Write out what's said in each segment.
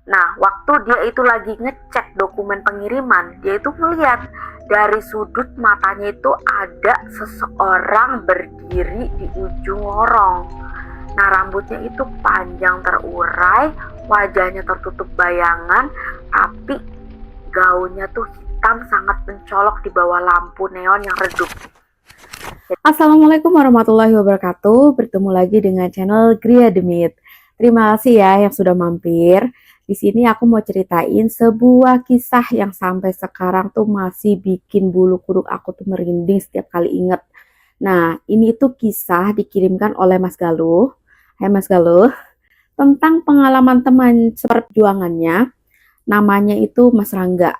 Nah, waktu dia itu lagi ngecek dokumen pengiriman, dia itu melihat dari sudut matanya itu ada seseorang berdiri di ujung lorong. Nah, rambutnya itu panjang terurai, wajahnya tertutup bayangan, tapi gaunnya tuh hitam sangat mencolok di bawah lampu neon yang redup. Assalamualaikum warahmatullahi wabarakatuh. Bertemu lagi dengan channel Gria Demit. Terima kasih ya yang sudah mampir. Di sini aku mau ceritain sebuah kisah yang sampai sekarang tuh masih bikin bulu kuduk aku tuh merinding setiap kali inget. Nah, ini tuh kisah dikirimkan oleh Mas Galuh. Hai Mas Galuh, tentang pengalaman teman seperjuangannya. Namanya itu Mas Rangga.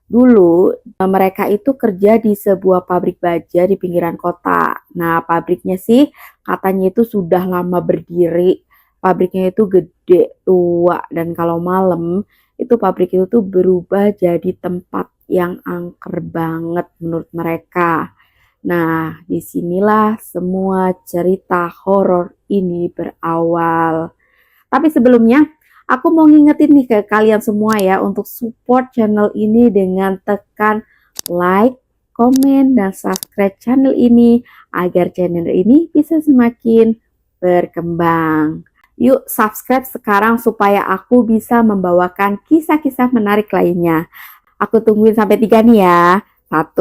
Dulu mereka itu kerja di sebuah pabrik baja di pinggiran kota. Nah, pabriknya sih katanya itu sudah lama berdiri. Pabriknya itu gede, tua, dan kalau malam itu pabrik itu tuh berubah jadi tempat yang angker banget menurut mereka. Nah, disinilah semua cerita horor ini berawal. Tapi sebelumnya, aku mau ngingetin nih ke kalian semua ya untuk support channel ini dengan tekan like, komen, dan subscribe channel ini agar channel ini bisa semakin berkembang. Yuk subscribe sekarang supaya aku bisa membawakan kisah-kisah menarik lainnya. Aku tungguin sampai 3 nih ya. 1,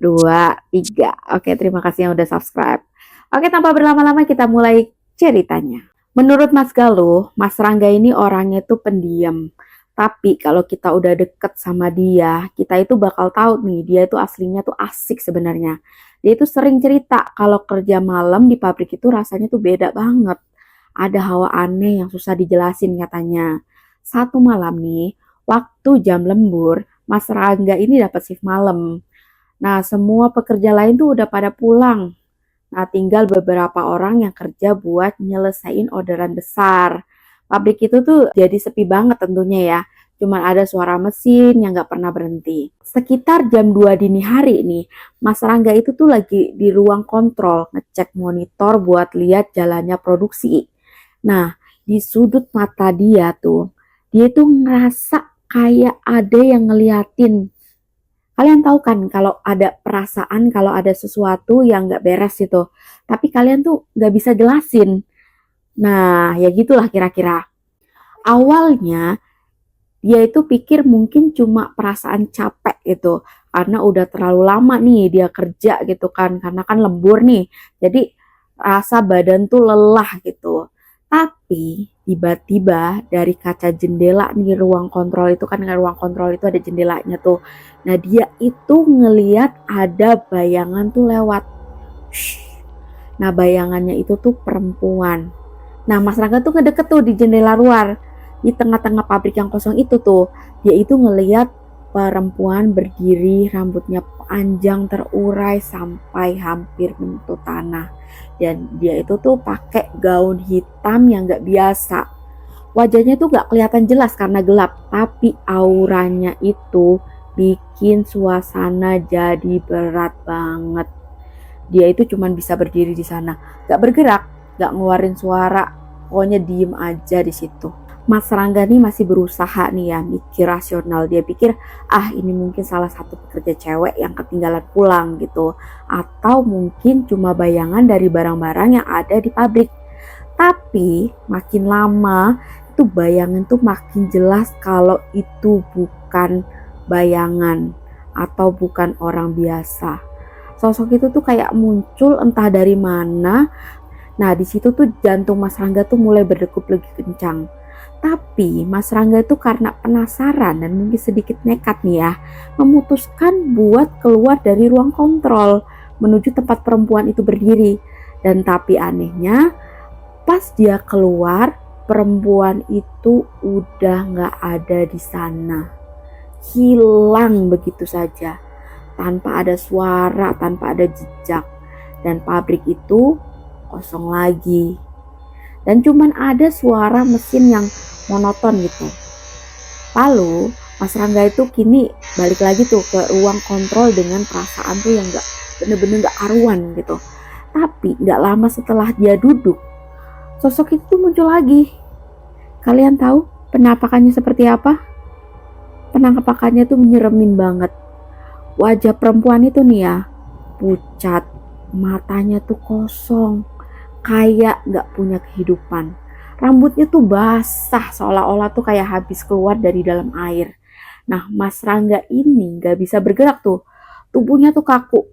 2, 3. Oke, terima kasih yang udah subscribe. Oke, tanpa berlama-lama kita mulai ceritanya. Menurut Mas Galuh, Mas Rangga ini orangnya tuh pendiam. Tapi kalau kita udah deket sama dia, kita itu bakal tahu nih, dia itu aslinya tuh asik sebenarnya. Dia itu sering cerita kalau kerja malam di pabrik itu rasanya tuh beda banget. Ada hawa aneh yang susah dijelasin katanya. Satu malam nih, waktu jam lembur, Mas Rangga ini dapat shift malam. Nah, semua pekerja lain tuh udah pada pulang. Nah, tinggal beberapa orang yang kerja buat nyelesain orderan besar. Pabrik itu tuh jadi sepi banget tentunya ya. Cuman ada suara mesin yang nggak pernah berhenti. Sekitar jam 2 dini hari nih, Mas Rangga itu tuh lagi di ruang kontrol, ngecek monitor buat lihat jalannya produksi. Nah, di sudut mata dia tuh ngerasa kayak ada yang ngeliatin. Kalian tahu kan kalau ada perasaan, kalau ada sesuatu yang nggak beres itu. Tapi kalian tuh nggak bisa jelasin. Nah, ya gitulah kira-kira. Awalnya, dia itu pikir mungkin cuma perasaan capek gitu. Karena udah terlalu lama nih dia kerja gitu kan. Karena kan lembur nih. Jadi rasa badan tuh lelah gitu. Tapi tiba-tiba dari kaca jendela nih ruang kontrol itu kan, ruang kontrol itu ada jendelanya tuh. Nah, dia itu ngeliat ada bayangan tuh lewat. Nah, bayangannya itu tuh perempuan. Nah, Mas Rangga tuh ngedeket tuh di jendela luar. Di tengah-tengah pabrik yang kosong itu tuh, dia itu ngeliat perempuan berdiri, rambutnya panjang terurai sampai hampir menyentuh tanah. Dan dia itu tuh pakai gaun hitam yang gak biasa. Wajahnya tuh gak kelihatan jelas karena gelap, tapi auranya itu bikin suasana jadi berat banget. Dia itu cuman bisa berdiri di sana, gak bergerak, gak ngeluarin suara, pokoknya diem aja di situ. Mas Rangga nih masih berusaha nih ya mikir rasional. Dia pikir ini mungkin salah satu pekerja cewek yang ketinggalan pulang gitu, atau mungkin cuma bayangan dari barang-barang yang ada di pabrik. Tapi makin lama itu bayangan tuh makin jelas kalau itu bukan bayangan atau bukan orang biasa. Sosok itu tuh kayak muncul entah dari mana. Nah, di situ tuh jantung Mas Rangga tuh mulai berdegup lebih kencang. Tapi Mas Rangga itu karena penasaran dan mungkin sedikit nekat nih ya, memutuskan buat keluar dari ruang kontrol menuju tempat perempuan itu berdiri. Dan tapi anehnya, pas dia keluar, perempuan itu udah gak ada di sana. Hilang begitu saja, tanpa ada suara, tanpa ada jejak. Dan pabrik itu kosong lagi. Dan cuman ada suara mesin yang monoton gitu. Lalu Mas Rangga itu kini balik lagi tuh ke ruang kontrol dengan perasaan tuh yang gak bener-bener gak karuan gitu. Tapi gak lama setelah dia duduk, sosok itu muncul lagi. Kalian tahu Penampakannya seperti apa? Penampakannya tuh menyeremin banget. Wajah perempuan itu nih ya, pucat, matanya tuh kosong, kayak gak punya kehidupan. Rambutnya tuh basah, seolah-olah tuh kayak habis keluar dari dalam air. Nah, Mas Rangga ini gak bisa bergerak tuh, tubuhnya tuh kaku.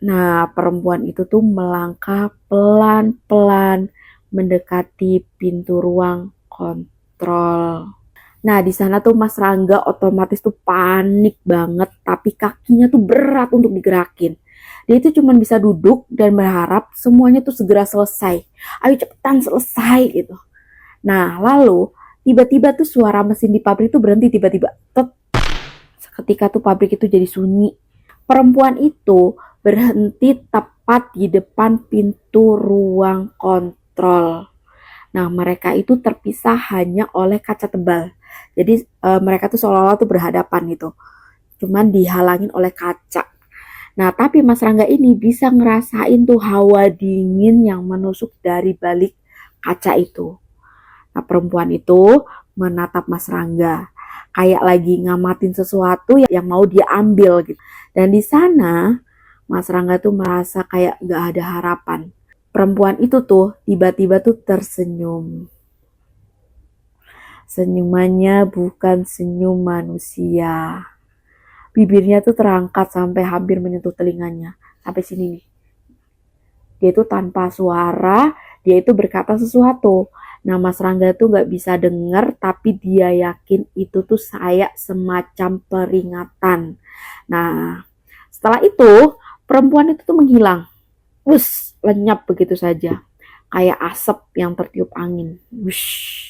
Nah, perempuan itu tuh melangkah pelan-pelan mendekati pintu ruang kontrol. Nah, di sana tuh Mas Rangga otomatis tuh panik banget, tapi kakinya tuh berat untuk digerakin. Dia itu cuma bisa duduk dan berharap semuanya tuh segera selesai. Ayo cepetan selesai gitu. Nah, lalu tiba-tiba tuh suara mesin di pabrik tuh berhenti tiba-tiba. Seketika tuh pabrik itu jadi sunyi. Perempuan itu berhenti tepat di depan pintu ruang kontrol. Nah, mereka itu terpisah hanya oleh kaca tebal. Jadi mereka tuh seolah-olah tuh berhadapan gitu. Cuman dihalangin oleh kaca. Nah, tapi Mas Rangga ini bisa ngerasain tuh hawa dingin yang menusuk dari balik kaca itu. Nah, perempuan itu menatap Mas Rangga kayak lagi ngamatin sesuatu yang mau dia ambil gitu. Dan di sana Mas Rangga tuh merasa kayak gak ada harapan. Perempuan itu tuh tiba-tiba tuh tersenyum. Senyumannya bukan senyum manusia. Bibirnya tuh terangkat sampai hampir menyentuh telinganya. Sampai sini nih. Dia tuh tanpa suara, dia itu berkata sesuatu. Nah, Mas Rangga tuh gak bisa denger, tapi dia yakin itu tuh kayak semacam peringatan. Nah, setelah itu perempuan itu tuh menghilang. Wush, lenyap begitu saja. Kayak asap yang tertiup angin. Wush.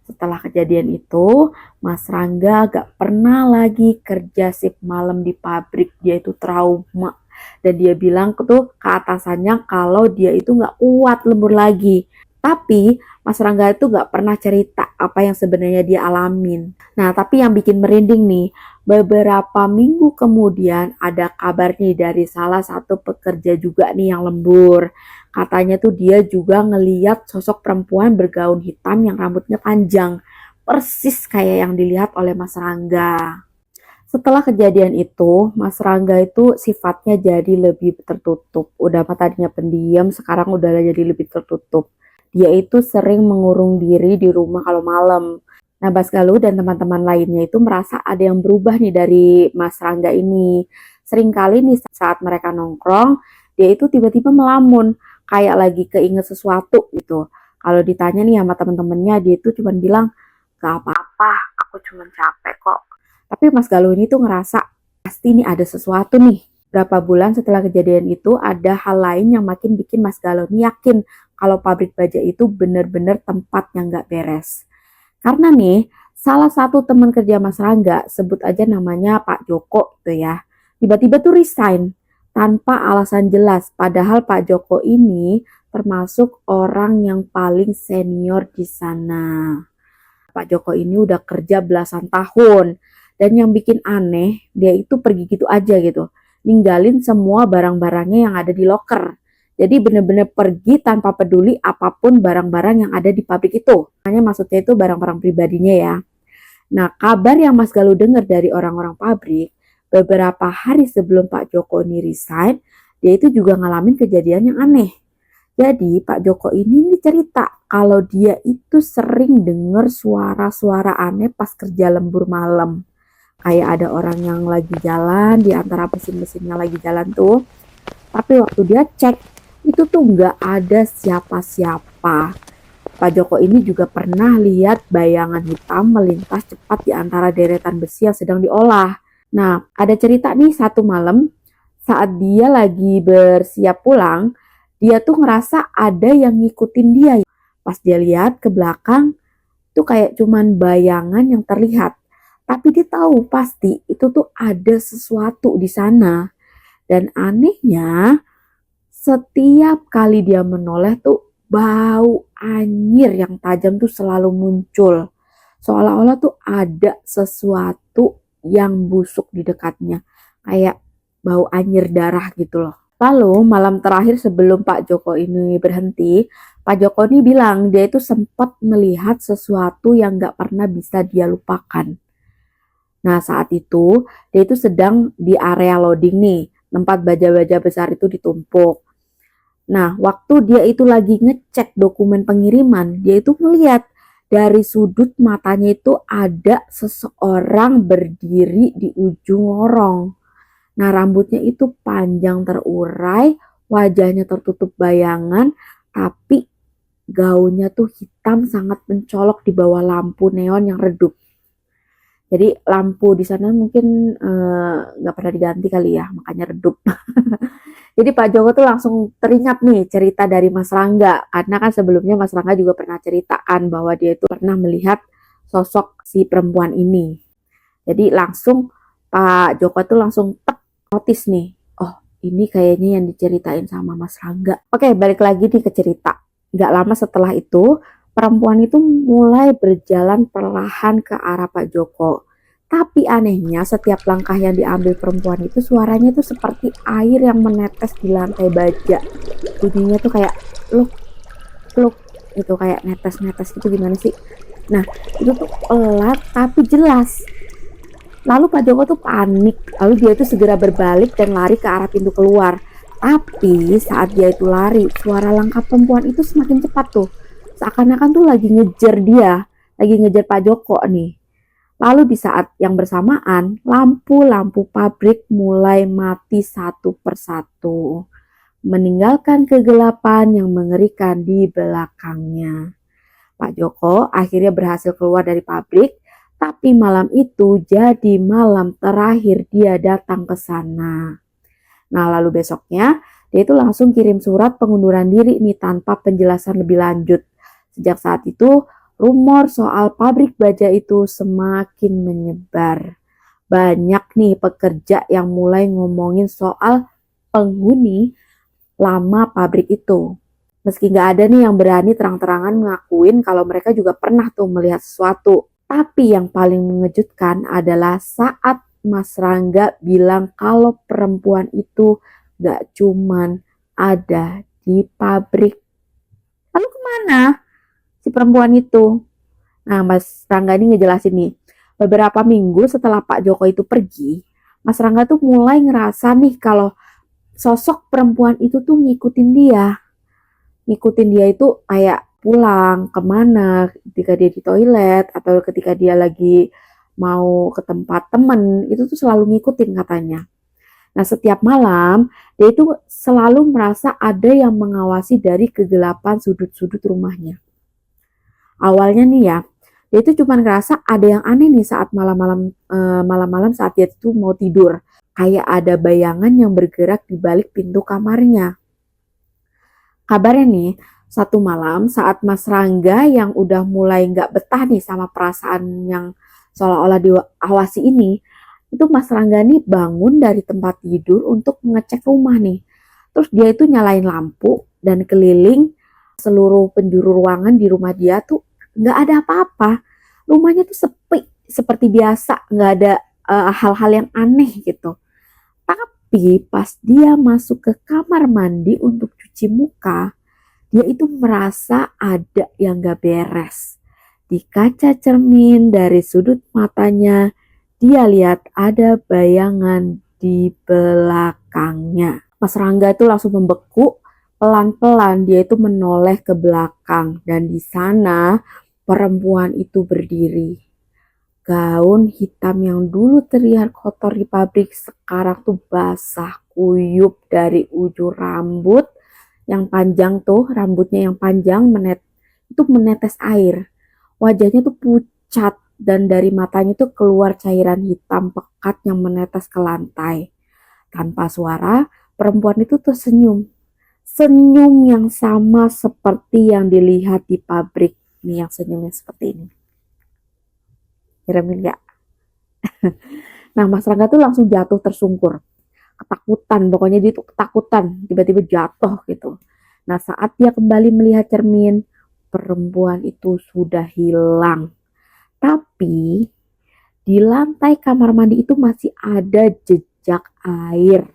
Setelah kejadian itu, Mas Rangga gak pernah lagi kerja shift malam di pabrik. Dia itu trauma. Dan dia bilang tuh ke atasannya kalau dia itu gak kuat lembur lagi. Tapi Mas Rangga itu gak pernah cerita apa yang sebenarnya dia alamin. Nah, tapi yang bikin merinding nih, beberapa minggu kemudian ada kabar nih dari salah satu pekerja juga nih yang lembur. Katanya tuh dia juga ngeliat sosok perempuan bergaun hitam yang rambutnya panjang. Persis kayak yang dilihat oleh Mas Rangga. Setelah kejadian itu, Mas Rangga itu sifatnya jadi lebih tertutup. Udah tadinya pendiam, sekarang udah jadi lebih tertutup. Dia itu sering mengurung diri di rumah kalau malam. Nah, Bas Galuh dan teman-teman lainnya itu merasa ada yang berubah nih dari Mas Rangga ini. Seringkali nih saat mereka nongkrong, dia itu tiba-tiba melamun. Kayak lagi keinget sesuatu gitu. Kalau ditanya nih sama temen-temennya, dia itu cuma bilang, gak apa-apa, aku cuma capek kok. Tapi Mas Galuh ini tuh ngerasa, pasti nih ada sesuatu nih. Berapa bulan setelah kejadian itu, ada hal lain yang makin bikin Mas Galuh ini yakin kalau pabrik baja itu bener-bener tempat yang gak beres. Karena nih, salah satu teman kerja Mas Rangga, sebut aja namanya Pak Joko tuh ya, tiba-tiba tuh resign tanpa alasan jelas. Padahal Pak Joko ini termasuk orang yang paling senior di sana. Pak Joko ini udah kerja belasan tahun. Dan yang bikin aneh, dia itu pergi gitu aja gitu. Ninggalin semua barang-barangnya yang ada di loker. Jadi bener-bener pergi tanpa peduli apapun barang-barang yang ada di pabrik itu. Makanya maksudnya itu barang-barang pribadinya ya. Nah, kabar yang Mas Galuh dengar dari orang-orang pabrik, beberapa hari sebelum Pak Joko ini resign, dia itu juga ngalamin kejadian yang aneh. Jadi Pak Joko ini cerita kalau dia itu sering dengar suara-suara aneh pas kerja lembur malam. Kayak ada orang yang lagi jalan di antara mesin-mesin yang lagi jalan tuh. Tapi waktu dia cek, itu tuh nggak ada siapa-siapa. Pak Joko ini juga pernah lihat bayangan hitam melintas cepat di antara deretan besi yang sedang diolah. Nah, ada cerita nih satu malam saat dia lagi bersiap pulang, dia tuh ngerasa ada yang ngikutin dia. Pas dia lihat ke belakang, tuh kayak cuman bayangan yang terlihat. Tapi dia tahu pasti itu tuh ada sesuatu di sana. Dan anehnya, setiap kali dia menoleh tuh bau anyir yang tajam tuh selalu muncul. Seolah-olah tuh ada sesuatu yang busuk di dekatnya. Kayak bau anyir darah gitu loh. Lalu malam terakhir sebelum Pak Joko ini berhenti, Pak Joko ini bilang dia itu sempat melihat sesuatu yang nggak pernah bisa dia lupakan. Nah saat itu dia itu sedang di area loading nih, tempat baja-baja besar itu ditumpuk. Nah waktu dia itu lagi ngecek dokumen pengiriman, dia itu melihat dari sudut matanya itu ada seseorang berdiri di ujung lorong. Nah, rambutnya itu panjang terurai, wajahnya tertutup bayangan, tapi gaunnya tuh hitam sangat mencolok di bawah lampu neon yang redup. Jadi lampu di sana mungkin nggak pernah diganti kali ya, makanya redup. Jadi Pak Joko tuh langsung teringat nih cerita dari Mas Rangga, karena kan sebelumnya Mas Rangga juga pernah ceritakan bahwa dia itu pernah melihat sosok si perempuan ini. Jadi langsung Pak Joko tuh langsung notice nih, oh ini kayaknya yang diceritain sama Mas Rangga. Oke, balik lagi nih ke cerita. Gak lama setelah itu, perempuan itu mulai berjalan perlahan ke arah Pak Joko. Tapi anehnya setiap langkah yang diambil perempuan itu suaranya tuh seperti air yang menetes di lantai baja. Bunyinya tuh kayak pluk, pluk gitu, kayak netes-netes gitu, gimana sih? Nah, itu tuh pelat tapi jelas. Lalu Pak Joko tuh panik, lalu dia itu segera berbalik dan lari ke arah pintu keluar. Tapi saat dia itu lari, suara langkah perempuan itu semakin cepat tuh. Seakan-akan tuh lagi ngejar dia, lagi ngejar Pak Joko nih. Lalu di saat yang bersamaan, lampu-lampu pabrik mulai mati satu persatu, meninggalkan kegelapan yang mengerikan di belakangnya. Pak Joko akhirnya berhasil keluar dari pabrik, tapi malam itu jadi malam terakhir dia datang ke sana. Nah, lalu besoknya dia itu langsung kirim surat pengunduran diri nih tanpa penjelasan lebih lanjut. Sejak saat itu, rumor soal pabrik baja itu semakin menyebar. Banyak nih pekerja yang mulai ngomongin soal penghuni lama pabrik itu. Meski nggak ada nih yang berani terang-terangan ngakuin kalau mereka juga pernah tuh melihat sesuatu. Tapi yang paling mengejutkan adalah saat Mas Rangga bilang kalau perempuan itu gak cuman ada di pabrik. Lalu kemana si perempuan itu? Nah, Mas Rangga ini ngejelasin nih. Beberapa minggu setelah Pak Joko itu pergi, Mas Rangga tuh mulai ngerasa nih kalau sosok perempuan itu tuh ngikutin dia. Ngikutin dia itu kayak pulang kemana, ketika dia di toilet atau ketika dia lagi mau ke tempat temen, itu tuh selalu ngikutin katanya. Nah setiap malam dia itu selalu merasa ada yang mengawasi dari kegelapan sudut-sudut rumahnya. Awalnya nih ya, dia itu cuma ngerasa ada yang aneh nih saat malam-malam saat dia itu mau tidur, kayak ada bayangan yang bergerak di balik pintu kamarnya. Kabarnya nih, satu malam saat Mas Rangga yang udah mulai nggak betah nih sama perasaan yang seolah-olah diawasi ini, itu Mas Rangga nih bangun dari tempat tidur untuk mengecek rumah nih. Terus dia itu nyalain lampu dan keliling seluruh penjuru ruangan di rumah dia tuh nggak ada apa-apa. Rumahnya tuh sepi seperti biasa, nggak ada hal-hal yang aneh gitu. Tapi pas dia masuk ke kamar mandi untuk cuci muka, dia itu merasa ada yang gak beres. Di kaca cermin dari sudut matanya, dia lihat ada bayangan di belakangnya. Mas Rangga itu langsung membeku, pelan-pelan dia itu menoleh ke belakang dan di sana perempuan itu berdiri. Gaun hitam yang dulu terlihat kotor di pabrik sekarang tuh basah kuyup dari ujung rambut yang panjang tuh, rambutnya yang panjang itu menetes air. Wajahnya tuh pucat dan dari matanya tuh keluar cairan hitam pekat yang menetes ke lantai. Tanpa suara, perempuan itu tersenyum. Senyum yang sama seperti yang dilihat di pabrik. Nih yang senyumnya seperti ini. Kiramin gak? Nah Mas Rangga tuh langsung jatuh tersungkur. Ketakutan, pokoknya dia tuh ketakutan. Tiba-tiba jatuh gitu. Nah saat dia kembali melihat cermin, perempuan itu sudah hilang. Tapi di lantai kamar mandi itu masih ada jejak air.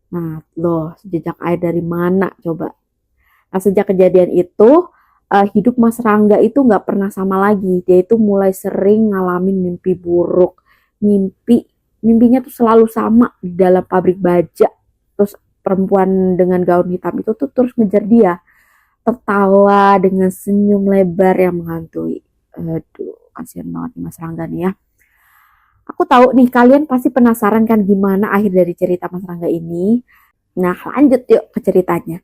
Nah, loh, jejak air dari mana coba? Nah, sejak kejadian itu, hidup Mas Rangga itu nggak pernah sama lagi. Dia itu mulai sering ngalamin mimpi buruk. Mimpinya tuh selalu sama di dalam pabrik baja. Terus perempuan dengan gaun hitam itu tuh terus ngejar dia. Tertawa dengan senyum lebar yang menghantui. Aduh, kasihan banget nih Mas Rangga nih ya. Aku tahu nih kalian pasti penasaran kan gimana akhir dari cerita Mas Rangga ini. Nah, lanjut yuk ke ceritanya.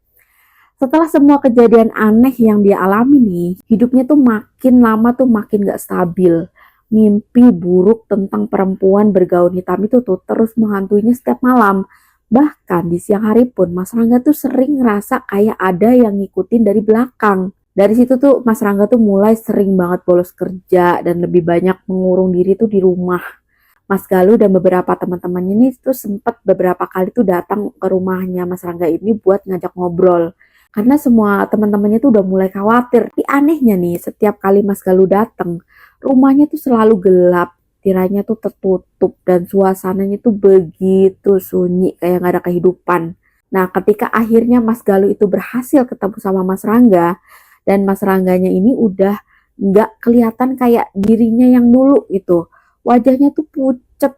Setelah semua kejadian aneh yang dia alami nih, hidupnya tuh makin lama tuh makin gak stabil. Mimpi buruk tentang perempuan bergaun hitam itu tuh terus menghantuinya setiap malam. Bahkan di siang hari pun Mas Rangga tuh sering ngerasa kayak ada yang ngikutin dari belakang. Dari situ tuh Mas Rangga tuh mulai sering banget bolos kerja dan lebih banyak mengurung diri tuh di rumah. Mas Galuh dan beberapa teman-temannya ini tuh sempat beberapa kali tuh datang ke rumahnya Mas Rangga ini buat ngajak ngobrol. Karena semua teman-temannya tuh udah mulai khawatir. Tapi anehnya nih, setiap kali Mas Galuh datang, rumahnya tuh selalu gelap, tirainya tuh tertutup dan suasananya tuh begitu sunyi kayak gak ada kehidupan. Nah, ketika akhirnya Mas Galuh itu berhasil ketemu sama Mas Rangga dan Mas Rangganya ini udah nggak kelihatan kayak dirinya yang dulu gitu. Wajahnya tuh pucet,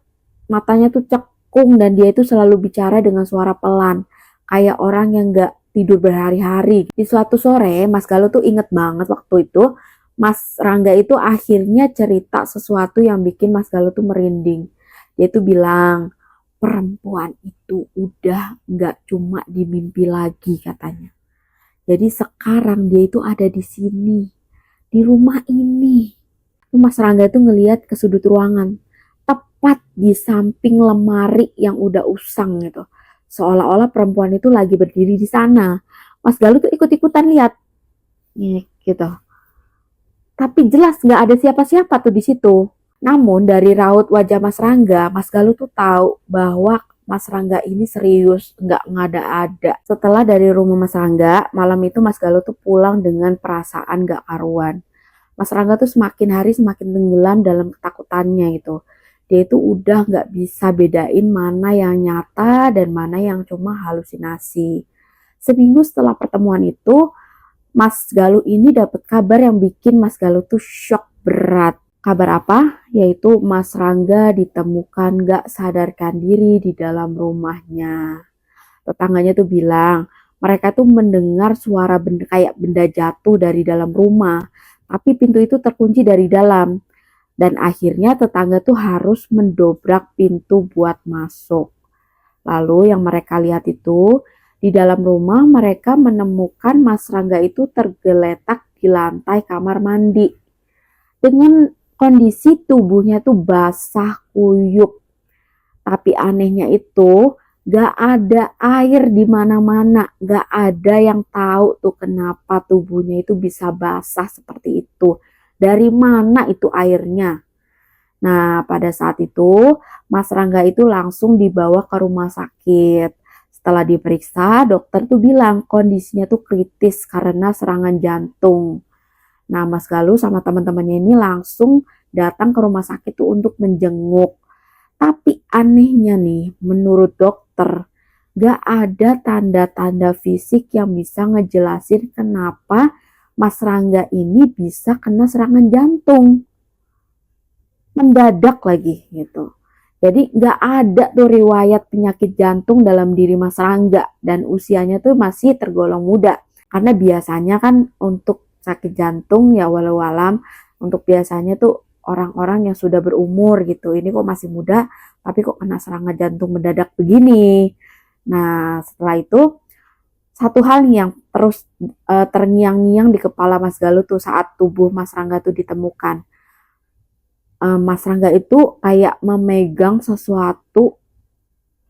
matanya tuh cekung dan dia itu selalu bicara dengan suara pelan, kayak orang yang nggak tidur berhari-hari. Di suatu sore, Mas Galuh tuh inget banget waktu itu, Mas Rangga itu akhirnya cerita sesuatu yang bikin Mas Galuh tuh merinding. Dia tuh bilang, perempuan itu udah nggak cuma di mimpi lagi katanya. Jadi sekarang dia itu ada di sini, di rumah ini. Mas Rangga itu ngelihat ke sudut ruangan, tepat di samping lemari yang udah usang gitu. Seolah-olah perempuan itu lagi berdiri di sana. Mas Galuh tuh ikut-ikutan lihat, gitu. Tapi jelas nggak ada siapa-siapa tuh di situ. Namun dari raut wajah Mas Rangga, Mas Galuh tuh tahu bahwa Mas Rangga ini serius, nggak ngada-ada. Setelah dari rumah Mas Rangga, malam itu Mas Galuh tuh pulang dengan perasaan nggak karuan. Mas Rangga tuh semakin hari semakin tenggelam dalam ketakutannya gitu. Dia itu udah nggak bisa bedain mana yang nyata dan mana yang cuma halusinasi. Seminggu setelah pertemuan itu, Mas Galuh ini dapat kabar yang bikin Mas Galuh tuh shock berat. Kabar apa? Yaitu Mas Rangga ditemukan gak sadarkan diri di dalam rumahnya. Tetangganya tuh bilang, mereka tuh mendengar suara benda, kayak benda jatuh dari dalam rumah. Tapi pintu itu terkunci dari dalam. Dan akhirnya tetangga tuh harus mendobrak pintu buat masuk. Lalu yang mereka lihat itu, di dalam rumah mereka menemukan Mas Rangga itu tergeletak di lantai kamar mandi. Dengan kondisi tubuhnya tuh basah kuyup. Tapi anehnya itu, gak ada air di mana-mana. Gak ada yang tahu tuh kenapa tubuhnya itu bisa basah seperti itu. Dari mana itu airnya? Nah, pada saat itu, Mas Rangga itu langsung dibawa ke rumah sakit. Setelah diperiksa, dokter tuh bilang kondisinya tuh kritis karena serangan jantung. Nah, Mas Galuh sama teman-temannya ini langsung datang ke rumah sakit tuh untuk menjenguk. Tapi anehnya nih, menurut dokter, gak ada tanda-tanda fisik yang bisa ngejelasin kenapa Mas Rangga ini bisa kena serangan jantung. Mendadak lagi gitu. Jadi gak ada tuh riwayat penyakit jantung dalam diri Mas Rangga dan usianya tuh masih tergolong muda. Karena biasanya kan untuk sakit jantung ya walau alam untuk biasanya tuh orang-orang yang sudah berumur gitu. Ini kok masih muda tapi kok kena serangan jantung mendadak begini. Nah, setelah itu satu hal yang terus terngiang-ngiang di kepala Mas Galuh tuh saat tubuh Mas Rangga tuh ditemukan. Mas Rangga itu kayak memegang sesuatu,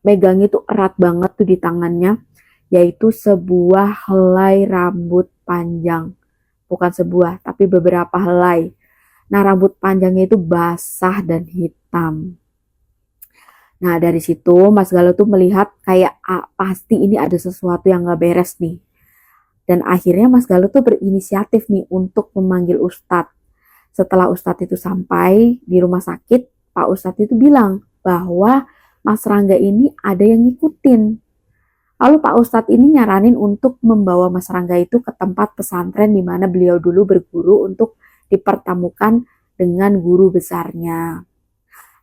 megangnya tuh erat banget tuh di tangannya, yaitu sebuah helai rambut panjang. Bukan sebuah, tapi beberapa helai. Nah, rambut panjangnya itu basah dan hitam. Nah, dari situ Mas Galuh tuh melihat kayak pasti ini ada sesuatu yang gak beres nih. Dan akhirnya Mas Galuh tuh berinisiatif nih untuk memanggil Ustadz. Setelah Ustadz itu sampai di rumah sakit, Pak Ustadz itu bilang bahwa Mas Rangga ini ada yang ngikutin. Lalu Pak Ustadz ini nyaranin untuk membawa Mas Rangga itu ke tempat pesantren di mana beliau dulu berguru untuk dipertemukan dengan guru besarnya.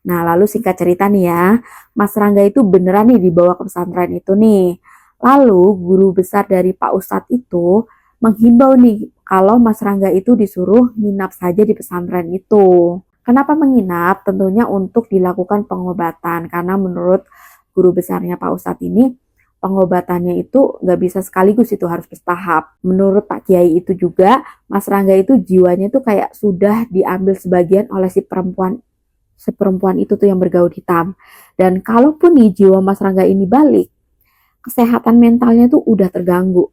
Nah, lalu singkat cerita nih ya, Mas Rangga itu beneran nih dibawa ke pesantren itu nih. Lalu guru besar dari Pak Ustadz itu menghimbau nih kalau Mas Rangga itu disuruh nginap saja di pesantren itu. Kenapa menginap? Tentunya untuk dilakukan pengobatan, karena menurut guru besarnya Pak Ustadz ini pengobatannya itu nggak bisa sekaligus, itu harus bertahap. Menurut Pak Kiai itu juga, Mas Rangga itu jiwanya itu kayak sudah diambil sebagian oleh si perempuan itu tuh yang bergaul hitam. Dan kalaupun nih jiwa Mas Rangga ini balik, kesehatan mentalnya tuh udah terganggu.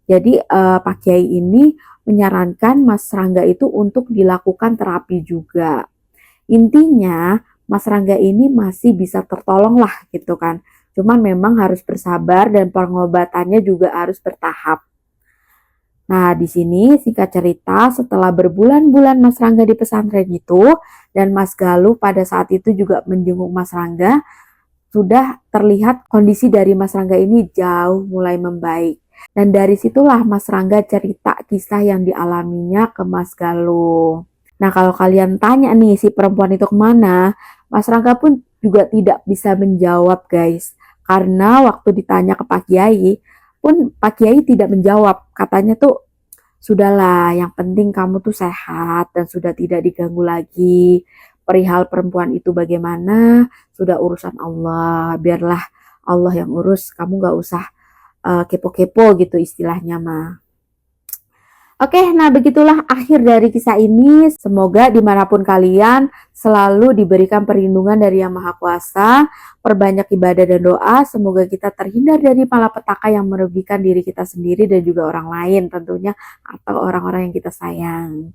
Jadi Pak Kiai ini menyarankan Mas Rangga itu untuk dilakukan terapi juga. Intinya Mas Rangga ini masih bisa tertolong lah gitu kan. Cuman memang harus bersabar dan pengobatannya juga harus bertahap. Nah, di sini singkat cerita, setelah berbulan-bulan Mas Rangga di pesantren itu, dan Mas Galuh pada saat itu juga menjenguk Mas Rangga, sudah terlihat kondisi dari Mas Rangga ini jauh mulai membaik. Dan dari situlah Mas Rangga cerita kisah yang dialaminya ke Mas Galuh. Nah, kalau kalian tanya nih si perempuan itu kemana, Mas Rangga pun juga tidak bisa menjawab guys. Karena waktu ditanya ke Pak Kiai, pun Pak Kiai tidak menjawab. Katanya tuh, sudahlah, yang penting kamu tuh sehat dan sudah tidak diganggu lagi. Perihal perempuan itu bagaimana, sudah urusan Allah. Biarlah Allah yang urus, kamu gak usah kepo-kepo gitu istilahnya mah. Oke, nah begitulah akhir dari kisah ini. Semoga dimanapun kalian selalu diberikan perlindungan dari Yang Maha Kuasa, perbanyak ibadah dan doa. Semoga kita terhindar dari malapetaka yang merugikan diri kita sendiri dan juga orang lain tentunya, atau orang-orang yang kita sayang.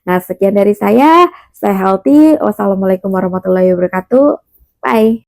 Nah, sekian dari saya healthy. Wassalamualaikum warahmatullahi wabarakatuh. Bye.